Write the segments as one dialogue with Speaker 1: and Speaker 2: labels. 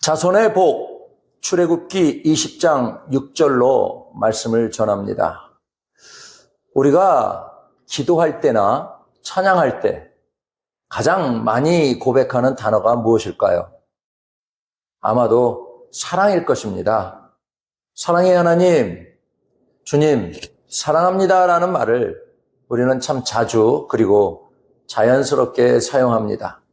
Speaker 1: 자손의 복, 출애굽기 20장 6절로 말씀을 전합니다. 우리가 기도할 때나 찬양할 때 가장 많이 고백하는 단어가 무엇일까요? 아마도 사랑일 것입니다. 사랑의 하나님, 주님, 사랑합니다 라는 말을 우리는 참 자주 그리고 자연스럽게 사용합니다.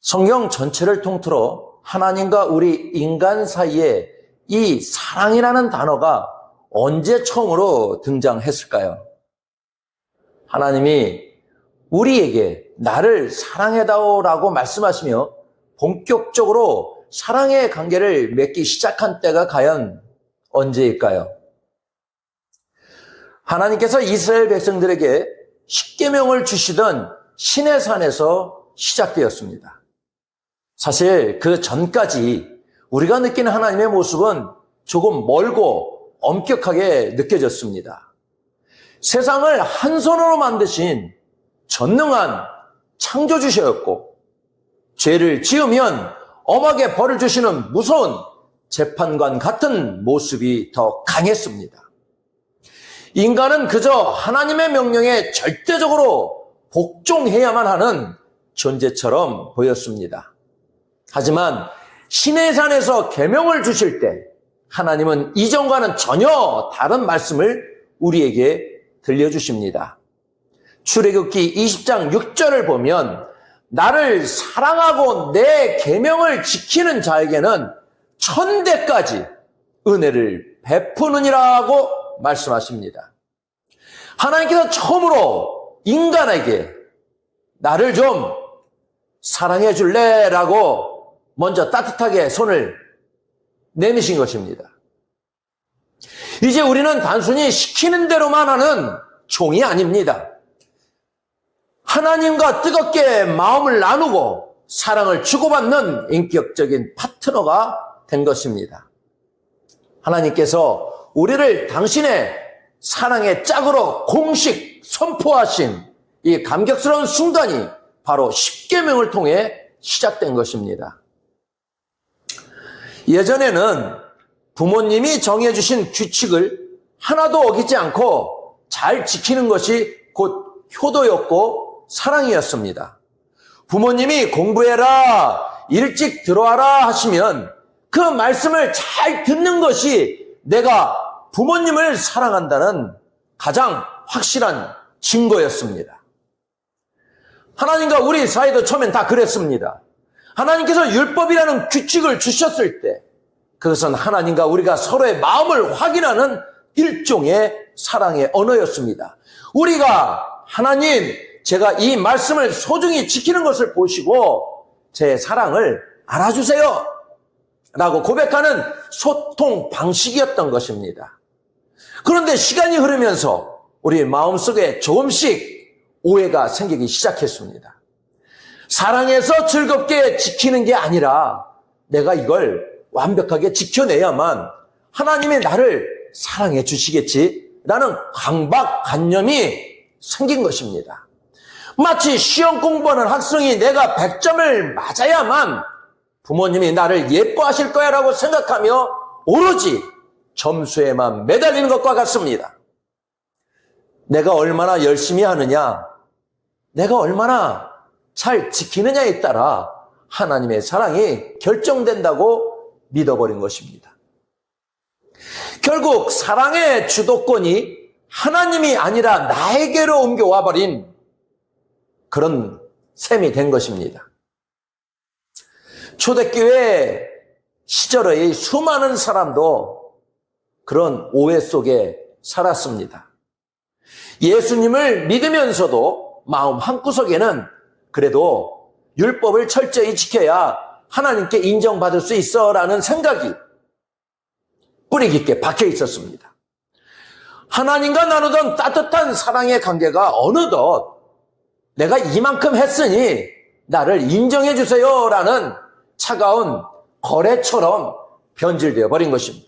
Speaker 1: 성경 전체를 통틀어 하나님과 우리 인간 사이에 이 사랑이라는 단어가 언제 처음으로 등장했을까요? 하나님이 우리에게 나를 사랑해다오라고 말씀하시며 본격적으로 사랑의 관계를 맺기 시작한 때가 과연 언제일까요? 하나님께서 이스라엘 백성들에게 십계명을 주시던 시내산에서 시작되었습니다. 사실 그 전까지 우리가 느끼는 하나님의 모습은 조금 멀고 엄격하게 느껴졌습니다. 세상을 한 손으로 만드신 전능한 창조주셨고, 죄를 지으면 엄하게 벌을 주시는 무서운 재판관 같은 모습이 더 강했습니다. 인간은 그저 하나님의 명령에 절대적으로 복종해야만 하는 존재처럼 보였습니다. 하지만 시내산에서 계명을 주실 때 하나님은 이전과는 전혀 다른 말씀을 우리에게 들려주십니다. 출애굽기 20장 6절을 보면 나를 사랑하고 내 계명을 지키는 자에게는 1000대까지 은혜를 베푸느니라고 말씀하십니다. 하나님께서 처음으로 인간에게 나를 좀 사랑해 줄래? 라고 먼저 따뜻하게 손을 내미신 것입니다. 이제 우리는 단순히 시키는 대로만 하는 종이 아닙니다. 하나님과 뜨겁게 마음을 나누고 사랑을 주고받는 인격적인 파트너가 된 것입니다. 하나님께서 우리를 당신의 사랑의 짝으로 공식 선포하신 이 감격스러운 순간이 바로 십계명을 통해 시작된 것입니다. 예전에는 부모님이 정해주신 규칙을 하나도 어기지 않고 잘 지키는 것이 곧 효도였고 사랑이었습니다. 부모님이 공부해라, 일찍 들어와라 하시면 그 말씀을 잘 듣는 것이 내가 부모님을 사랑한다는 가장 확실한 증거였습니다. 하나님과 우리 사이도 처음엔 다 그랬습니다. 하나님께서 율법이라는 규칙을 주셨을 때 그것은 하나님과 우리가 서로의 마음을 확인하는 일종의 사랑의 언어였습니다. 우리가 하나님, 제가 이 말씀을 소중히 지키는 것을 보시고 제 사랑을 알아주세요 라고 고백하는 소통 방식이었던 것입니다. 그런데 시간이 흐르면서 우리 마음속에 조금씩 오해가 생기기 시작했습니다. 사랑해서 즐겁게 지키는 게 아니라 내가 이걸 완벽하게 지켜내야만 하나님이 나를 사랑해 주시겠지라는 강박관념이 생긴 것입니다. 마치 시험 공부하는 학생이 내가 100점을 맞아야만 부모님이 나를 예뻐하실 거야 라고 생각하며 오로지 점수에만 매달리는 것과 같습니다. 내가 얼마나 열심히 하느냐, 내가 얼마나 잘 지키느냐에 따라 하나님의 사랑이 결정된다고 믿어버린 것입니다. 결국 사랑의 주도권이 하나님이 아니라 나에게로 옮겨와 버린 그런 셈이 된 것입니다. 초대교회 시절의 수많은 사람도 그런 오해 속에 살았습니다. 예수님을 믿으면서도 마음 한구석에는 그래도 율법을 철저히 지켜야 하나님께 인정받을 수 있어라는 생각이 뿌리 깊게 박혀 있었습니다. 하나님과 나누던 따뜻한 사랑의 관계가 어느덧 내가 이만큼 했으니 나를 인정해 주세요라는 차가운 거래처럼 변질되어 버린 것입니다.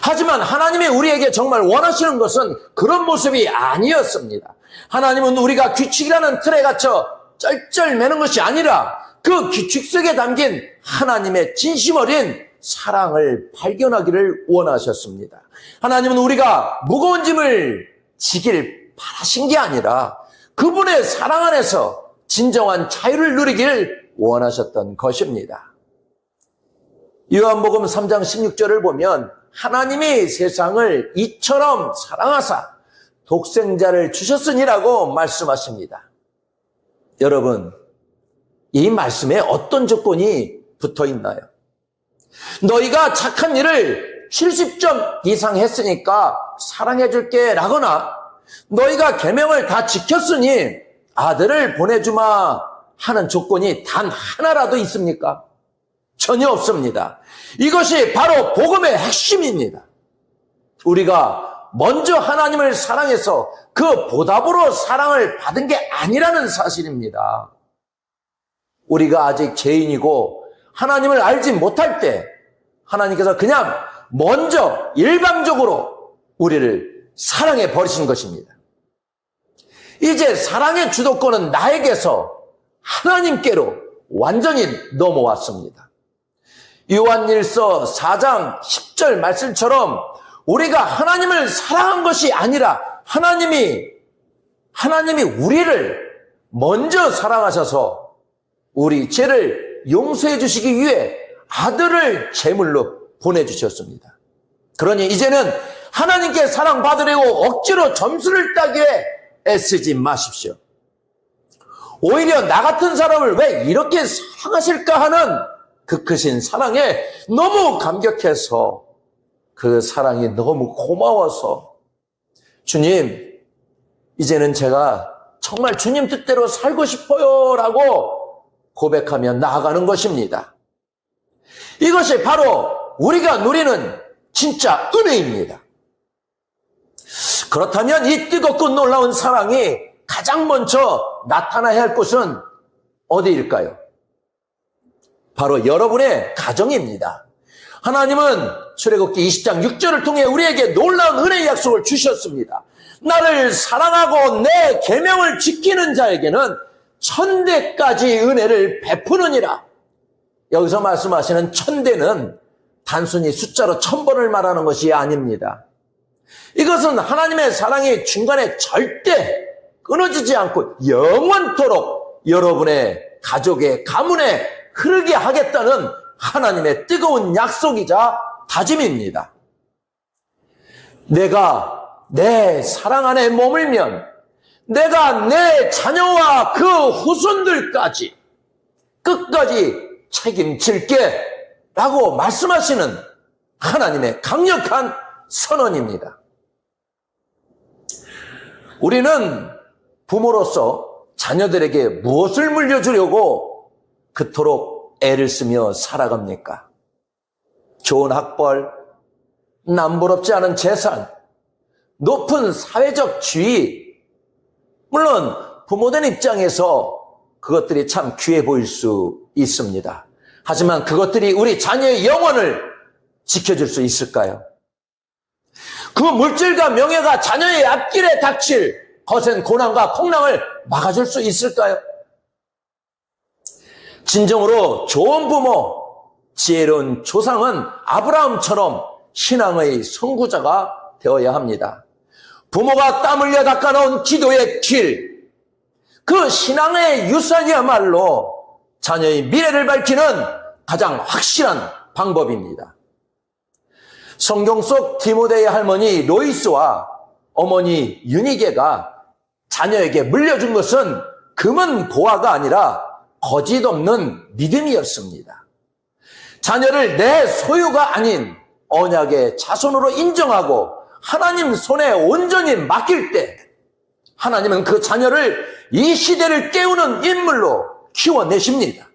Speaker 1: 하지만 하나님이 우리에게 정말 원하시는 것은 그런 모습이 아니었습니다. 하나님은 우리가 규칙이라는 틀에 갇혀 쩔쩔매는 것이 아니라 그 규칙 속에 담긴 하나님의 진심 어린 사랑을 발견하기를 원하셨습니다. 하나님은 우리가 무거운 짐을 지길 바라신 게 아니라 그분의 사랑 안에서 진정한 자유를 누리길 원하셨던 것입니다. 요한복음 3장 16절을 보면 하나님이 세상을 이처럼 사랑하사 독생자를 주셨으니라고 말씀하십니다. 여러분, 이 말씀에 어떤 조건이 붙어 있나요? 너희가 착한 일을 70점 이상 했으니까 사랑해 줄게 라거나 너희가 계명을 다 지켰으니 아들을 보내주마 하는 조건이 단 하나라도 있습니까? 전혀 없습니다. 이것이 바로 복음의 핵심입니다. 우리가 먼저 하나님을 사랑해서 그 보답으로 사랑을 받은 게 아니라는 사실입니다. 우리가 아직 죄인이고 하나님을 알지 못할 때 하나님께서 그냥 먼저 일방적으로 우리를 사랑해 버리신 것입니다. 이제 사랑의 주도권은 나에게서 하나님께로 완전히 넘어왔습니다. 요한일서 4장 10절 말씀처럼 우리가 하나님을 사랑한 것이 아니라 하나님이 우리를 먼저 사랑하셔서 우리 죄를 용서해 주시기 위해 아들을 제물로 보내주셨습니다. 그러니 이제는 하나님께 사랑받으려고 억지로 점수를 따기에 애쓰지 마십시오. 오히려 나 같은 사람을 왜 이렇게 사랑하실까 하는 그 크신 사랑에 너무 감격해서 그 사랑이 너무 고마워서 주님, 이제는 제가 정말 주님 뜻대로 살고 싶어요 라고 고백하며 나아가는 것입니다. 이것이 바로 우리가 누리는 진짜 은혜입니다. 그렇다면 이 뜨겁고 놀라운 사랑이 가장 먼저 나타나야 할 곳은 어디일까요? 바로 여러분의 가정입니다. 하나님은 출애굽기 20장 6절을 통해 우리에게 놀라운 은혜의 약속을 주셨습니다. 나를 사랑하고 내 계명을 지키는 자에게는 천대까지 은혜를 베푸느니라. 여기서 말씀하시는 천대는 단순히 숫자로 1000번을 말하는 것이 아닙니다. 이것은 하나님의 사랑이 중간에 절대 끊어지지 않고 영원토록 여러분의 가족의 가문에 흐르게 하겠다는 하나님의 뜨거운 약속이자 다짐입니다. 내가 내 사랑 안에 머물면 내가 내 자녀와 그 후손들까지 끝까지 책임질게 라고 말씀하시는 하나님의 강력한 선언입니다. 우리는 부모로서 자녀들에게 무엇을 물려주려고 그토록 애를 쓰며 살아갑니까? 좋은 학벌, 남부럽지 않은 재산, 높은 사회적 지위. 물론 부모된 입장에서 그것들이 참 귀해 보일 수 있습니다. 하지만 그것들이 우리 자녀의 영혼을 지켜줄 수 있을까요? 그 물질과 명예가 자녀의 앞길에 닥칠 거센 고난과 풍랑을 막아줄 수 있을까요? 진정으로 좋은 부모, 지혜로운 조상은 아브라함처럼 신앙의 선구자가 되어야 합니다. 부모가 땀 흘려 닦아놓은 기도의 길, 그 신앙의 유산이야말로 자녀의 미래를 밝히는 가장 확실한 방법입니다. 성경 속 디모데의 할머니 로이스와 어머니 유니게가 자녀에게 물려준 것은 금은 보화가 아니라 거짓 없는 믿음이었습니다. 자녀를 내 소유가 아닌 언약의 자손으로 인정하고 하나님 손에 온전히 맡길 때 하나님은 그 자녀를 이 시대를 깨우는 인물로 키워내십니다.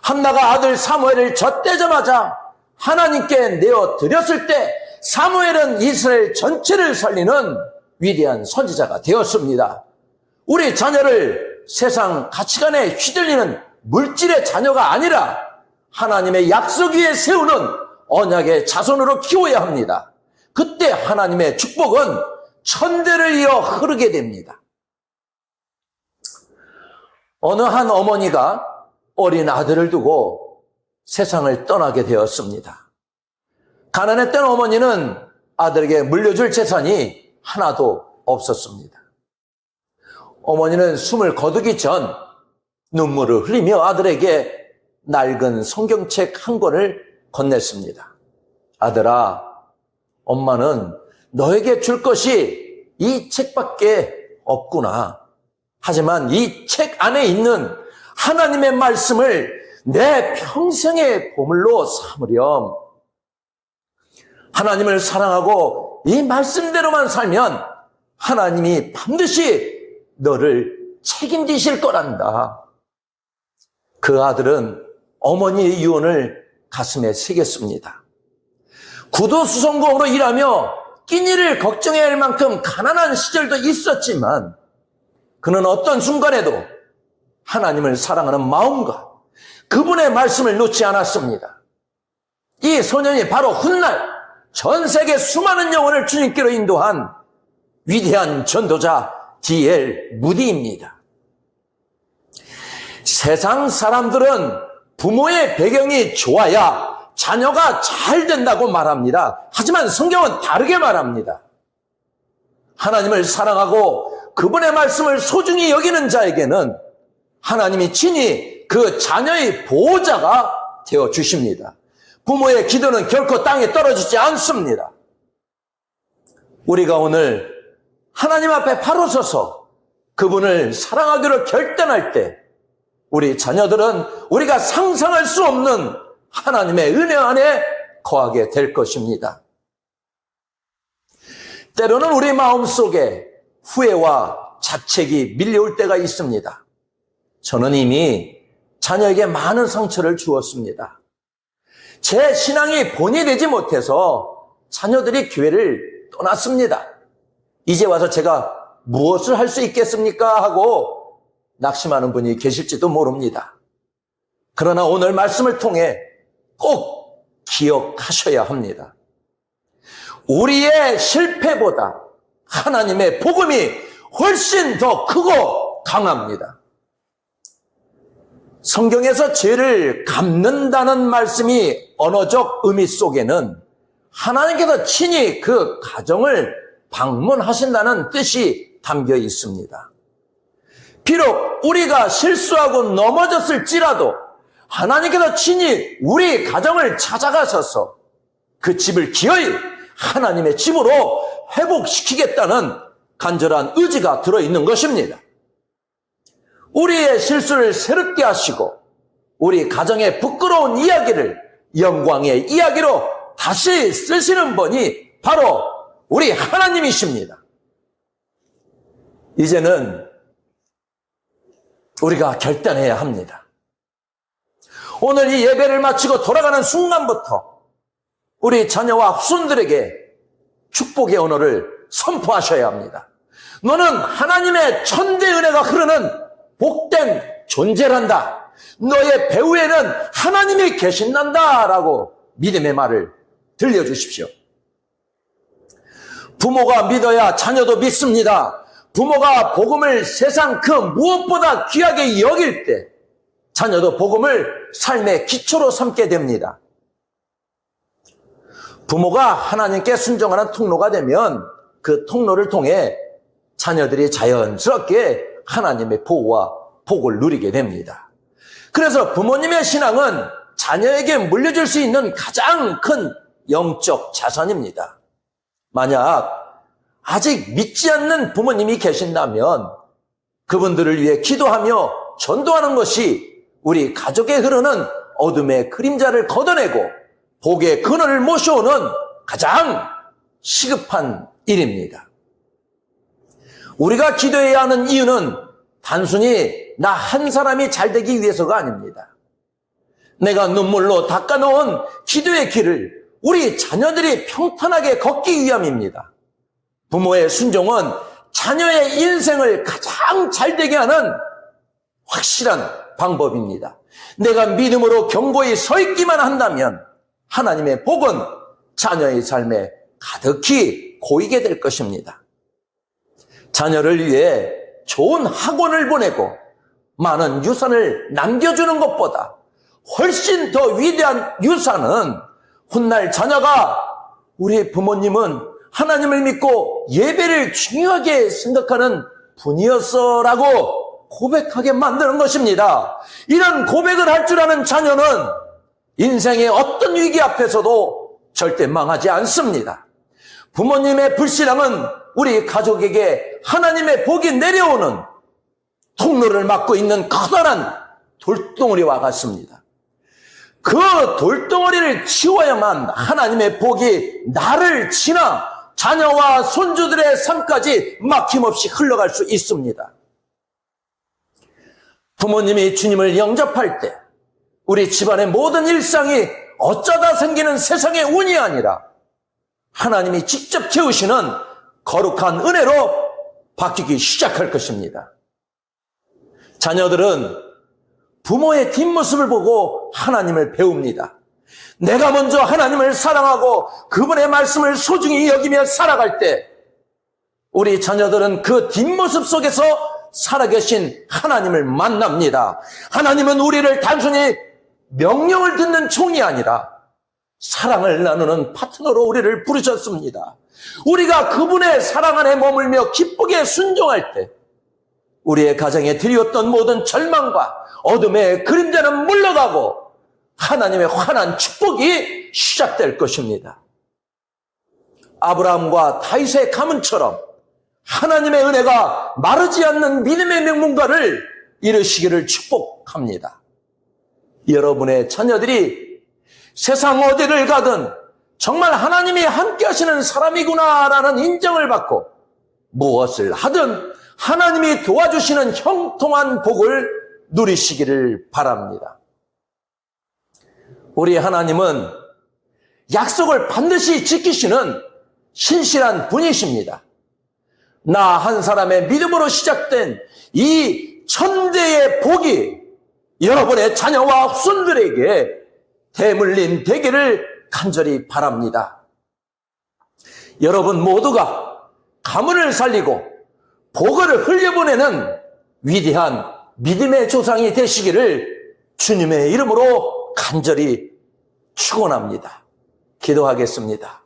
Speaker 1: 한나가 아들 사무엘을 젖대자마자 하나님께 내어드렸을 때 사무엘은 이스라엘 전체를 살리는 위대한 선지자가 되었습니다. 우리 자녀를 세상 가치관에 휘둘리는 물질의 자녀가 아니라 하나님의 약속 위에 세우는 언약의 자손으로 키워야 합니다. 그때 하나님의 축복은 천대를 이어 흐르게 됩니다. 어느 한 어머니가 어린 아들을 두고 세상을 떠나게 되었습니다. 가난했던 어머니는 아들에게 물려줄 재산이 하나도 없었습니다. 어머니는 숨을 거두기 전 눈물을 흘리며 아들에게 낡은 성경책 한 권을 건넸습니다. 아들아, 엄마는 너에게 줄 것이 이 책밖에 없구나. 하지만 이 책 안에 있는 하나님의 말씀을 내 평생의 보물로 삼으렴. 하나님을 사랑하고 이 말씀대로만 살면 하나님이 반드시 너를 책임지실 거란다. 그 아들은 어머니의 유언을 가슴에 새겼습니다. 구도수송공으로 일하며 끼니를 걱정해야 할 만큼 가난한 시절도 있었지만 그는 어떤 순간에도 하나님을 사랑하는 마음과 그분의 말씀을 놓지 않았습니다. 이 소년이 바로 훗날 전 세계 수많은 영혼을 주님께로 인도한 위대한 전도자 D.L. 무디입니다. 세상 사람들은 부모의 배경이 좋아야 자녀가 잘 된다고 말합니다. 하지만 성경은 다르게 말합니다. 하나님을 사랑하고 그분의 말씀을 소중히 여기는 자에게는 하나님이 친히 그 자녀의 보호자가 되어주십니다. 부모의 기도는 결코 땅에 떨어지지 않습니다. 우리가 오늘 하나님 앞에 바로 서서 그분을 사랑하기로 결단할 때 우리 자녀들은 우리가 상상할 수 없는 하나님의 은혜 안에 거하게 될 것입니다. 때로는 우리 마음속에 후회와 자책이 밀려올 때가 있습니다. 저는 이미 자녀에게 많은 상처를 주었습니다. 제 신앙이 본이 되지 못해서 자녀들이 교회를 떠났습니다. 이제 와서 제가 무엇을 할 수 있겠습니까? 하고 낙심하는 분이 계실지도 모릅니다. 그러나 오늘 말씀을 통해 꼭 기억하셔야 합니다. 우리의 실패보다 하나님의 복음이 훨씬 더 크고 강합니다. 성경에서 죄를 갚는다는 말씀이 언어적 의미 속에는 하나님께서 친히 그 가정을 방문하신다는 뜻이 담겨 있습니다. 비록 우리가 실수하고 넘어졌을지라도 하나님께서 친히 우리 가정을 찾아가셔서 그 집을 기어이 하나님의 집으로 회복시키겠다는 간절한 의지가 들어있는 것입니다. 우리의 실수를 새롭게 하시고 우리 가정의 부끄러운 이야기를 영광의 이야기로 다시 쓰시는 분이 바로 우리 하나님이십니다. 이제는 우리가 결단해야 합니다. 오늘 이 예배를 마치고 돌아가는 순간부터 우리 자녀와 후손들에게 축복의 언어를 선포하셔야 합니다. 너는 하나님의 천대 은혜가 흐르는 복된 존재란다. 너의 배후에는 하나님이 계신단다. 라고 믿음의 말을 들려주십시오. 부모가 믿어야 자녀도 믿습니다. 부모가 복음을 세상 그 무엇보다 귀하게 여길 때 자녀도 복음을 삶의 기초로 삼게 됩니다. 부모가 하나님께 순종하는 통로가 되면 그 통로를 통해 자녀들이 자연스럽게 하나님의 보호와 복을 누리게 됩니다. 그래서 부모님의 신앙은 자녀에게 물려줄 수 있는 가장 큰 영적 자산입니다. 만약 아직 믿지 않는 부모님이 계신다면 그분들을 위해 기도하며 전도하는 것이 우리 가족에 흐르는 어둠의 그림자를 걷어내고 복의 근원을 모셔오는 가장 시급한 일입니다. 우리가 기도해야 하는 이유는 단순히 나 한 사람이 잘 되기 위해서가 아닙니다. 내가 눈물로 닦아놓은 기도의 길을 우리 자녀들이 평탄하게 걷기 위함입니다. 부모의 순종은 자녀의 인생을 가장 잘 되게 하는 확실한 방법입니다. 내가 믿음으로 견고히 서 있기만 한다면 하나님의 복은 자녀의 삶에 가득히 고이게 될 것입니다. 자녀를 위해 좋은 학원을 보내고 많은 유산을 남겨주는 것보다 훨씬 더 위대한 유산은 훗날 자녀가 우리 부모님은 하나님을 믿고 예배를 중요하게 생각하는 분이었어라고 고백하게 만드는 것입니다. 이런 고백을 할 줄 아는 자녀는 인생의 어떤 위기 앞에서도 절대 망하지 않습니다. 부모님의 불신앙은 우리 가족에게 하나님의 복이 내려오는 통로를 막고 있는 커다란 돌덩어리와 같습니다. 그 돌덩어리를 치워야만 하나님의 복이 나를 지나 자녀와 손주들의 삶까지 막힘없이 흘러갈 수 있습니다. 부모님이 주님을 영접할 때 우리 집안의 모든 일상이 어쩌다 생기는 세상의 운이 아니라 하나님이 직접 채우시는 거룩한 은혜로 바뀌기 시작할 것입니다. 자녀들은 부모의 뒷모습을 보고 하나님을 배웁니다. 내가 먼저 하나님을 사랑하고 그분의 말씀을 소중히 여기며 살아갈 때 우리 자녀들은 그 뒷모습 속에서 살아계신 하나님을 만납니다. 하나님은 우리를 단순히 명령을 듣는 종이 아니라 사랑을 나누는 파트너로 우리를 부르셨습니다. 우리가 그분의 사랑 안에 머물며 기쁘게 순종할 때 우리의 가정에 드리웠던 모든 절망과 어둠의 그림자는 물러가고 하나님의 환한 축복이 시작될 것입니다. 아브라함과 다윗의 가문처럼 하나님의 은혜가 마르지 않는 믿음의 명문가를 이루시기를 축복합니다. 여러분의 자녀들이 세상 어디를 가든 정말 하나님이 함께 하시는 사람이구나라는 인정을 받고 무엇을 하든 하나님이 도와주시는 형통한 복을 누리시기를 바랍니다. 우리 하나님은 약속을 반드시 지키시는 신실한 분이십니다. 나 한 사람의 믿음으로 시작된 이 천대의 복이 여러분의 자녀와 후손들에게 대물림 되기를 간절히 바랍니다. 여러분 모두가 가문을 살리고 복을 흘려보내는 위대한 믿음의 조상이 되시기를 주님의 이름으로 간절히 축원합니다. 기도하겠습니다.